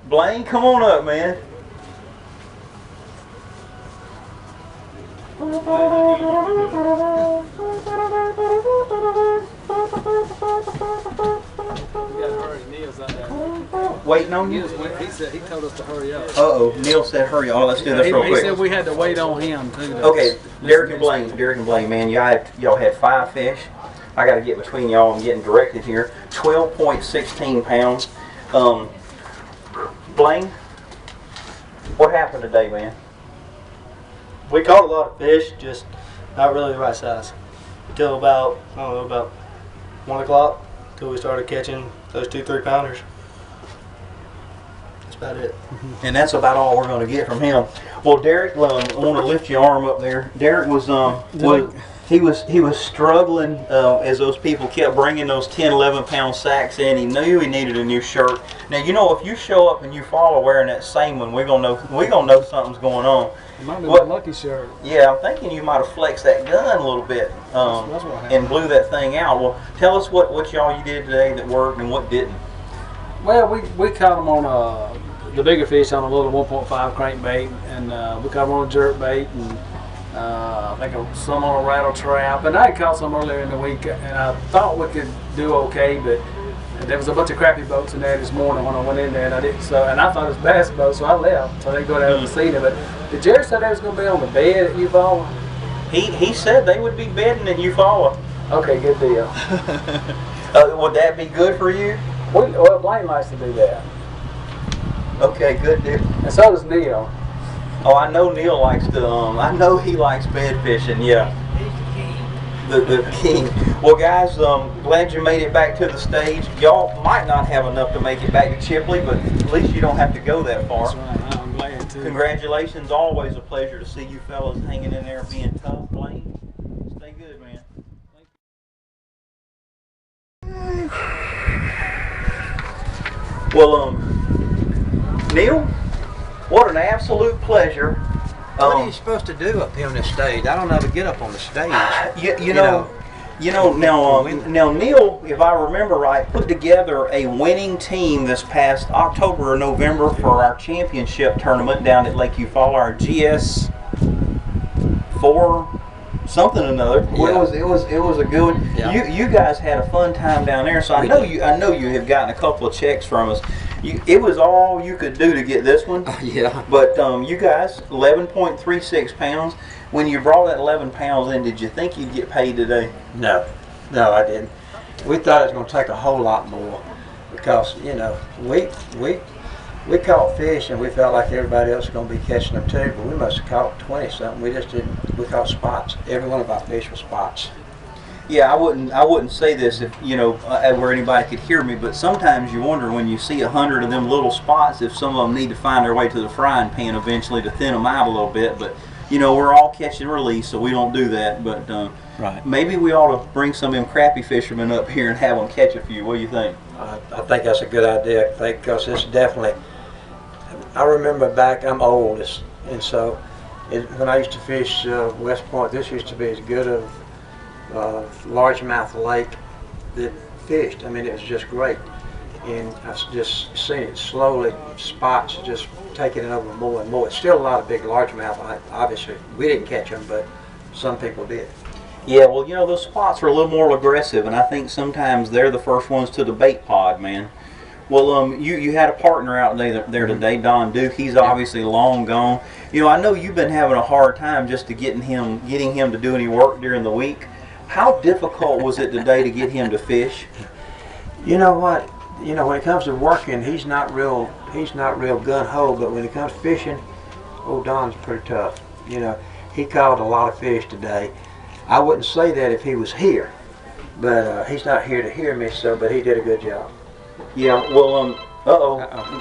Blane, come on up, man. Waiting on you? He said he told us to hurry up. Uh-oh, Neil said hurry up. Let's do this real quick. He said we had to wait on him too. Okay, Derrick and Blane, man, y'all had 5 fish. I got to get between y'all and getting directed here. 12.16 pounds. Blane, what happened today, man? We caught a lot of fish, just not really the right size. Until about, I don't know, about 1 o'clock, until we started catching those 2-3 pounders. That's about it. And that's about all we're going to get from him. Well, Derrick, I want to lift your arm up there. Derrick was he was struggling as those people kept bringing those 10, 11 pound sacks in. He knew he needed a new shirt. Now, you know, if you show up and you follow wearing that same one, we're gonna know something's going on. It might be a lucky shirt. Yeah, I'm thinking you might have flexed that gun a little bit that's what happened. and blew that thing out. Well, tell us what y'all you did today that worked and what didn't. Well, we caught them on the bigger fish on a little 1.5 crankbait, and we caught them on a jerk bait, and I think some on a rattle trap. And I caught some earlier in the week, and I thought we could do okay, but there was a bunch of crappie boats in there this morning when I went in there, and I didn't. So, and I thought it was bass boats, so I left. So they go down and see it. But did Jerry say they was going to be on the bed at Eufaula? He said they would be bedding at Eufaula. Okay, good deal. Would that be good for you? Well, Blane likes to do that. Okay, good deal. And so does Neil. Oh, I know Neil likes to. I know he likes bed fishing. Yeah. The king. Well, guys, glad you made it back to the stage. Y'all might not have enough to make it back to Chipley, but at least you don't have to go that far. That's right. I'm glad too. Congratulations. Always a pleasure to see you fellas hanging in there being tough. Blane, stay good, man. Well, Neil, what an absolute pleasure. What are you supposed to do up here on this stage? I don't know how to get up on the stage. You know, now Neil, if I remember right, put together a winning team this past October or November for our championship tournament down at Lake Eufaula, our GS 4 something or another. Yeah. It was a good one. Yeah. You guys had a fun time down there, so I know you have gotten a couple of checks from us. It was all you could do to get this one. Yeah. But you guys, 11.36 pounds. When you brought that 11 pounds in, did you think you'd get paid today? No, I didn't. We thought it was going to take a whole lot more because, you know, we caught fish and we felt like everybody else was going to be catching them too, but we must have caught 20 something. We just didn't. We caught spots. Every one of our fish was spots. Yeah, I wouldn't say this if where anybody could hear me, but sometimes you wonder when you see 100 of them little spots if some of them need to find their way to the frying pan eventually to thin them out a little bit. But we're all catch and release, so we don't do that. But right. Maybe we ought to bring some of them crappie fishermen up here and have them catch a few. What do you think? I think that's a good idea. Because it's definitely. I remember back. I'm old, and so when I used to fish West Point, this used to be as good of largemouth lake that fished. I mean, it was just great, and I've just seen it slowly, spots just taking it over more and more. It's still a lot of big largemouth. Obviously, we didn't catch them, but some people did. Yeah, well, those spots are a little more aggressive, and I think sometimes they're the first ones to the bait pod, man. Well, you had a partner out there today, Don Duke. He's obviously long gone. I know you've been having a hard time just to getting him to do any work during the week. How difficult was it today to get him to fish? You know what? When it comes to working, he's not real gun ho. But when it comes to fishing, Don's pretty tough. He caught a lot of fish today. I wouldn't say that if he was here, but he's not here to hear me. But he did a good job. Yeah. Well,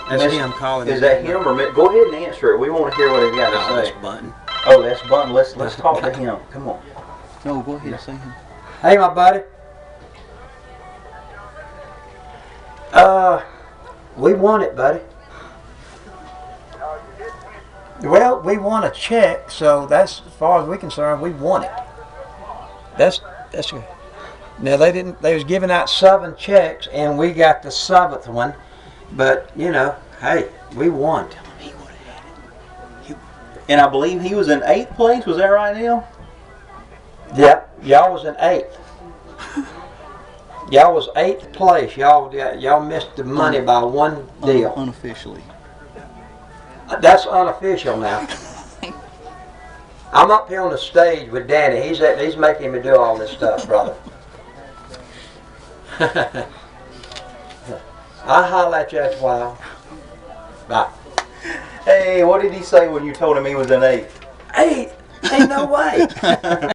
That's him calling. Is that him or me? Go ahead and answer it. We want to hear what he's got to say. That's Button. Oh, that's Button. Let's talk to him. Come on. No, go ahead and say him. Hey, my buddy. We won it, buddy. Well, we won a check, so that's as far as we're concerned. We won it. That's good. Now they didn't. They was giving out 7 checks, and we got the 7th one. But Hey, we won. And I believe he was in 8th place. Was that right, Neil? Yep, y'all was in 8th. Y'all was 8th place. Y'all missed the money by one deal. Unofficially. That's unofficial now. I'm up here on the stage with Danny. He's making me do all this stuff, brother. I'll holler at you after a while. Bye. Hey, what did he say when you told him he was in 8th? 8th? Ain't no way.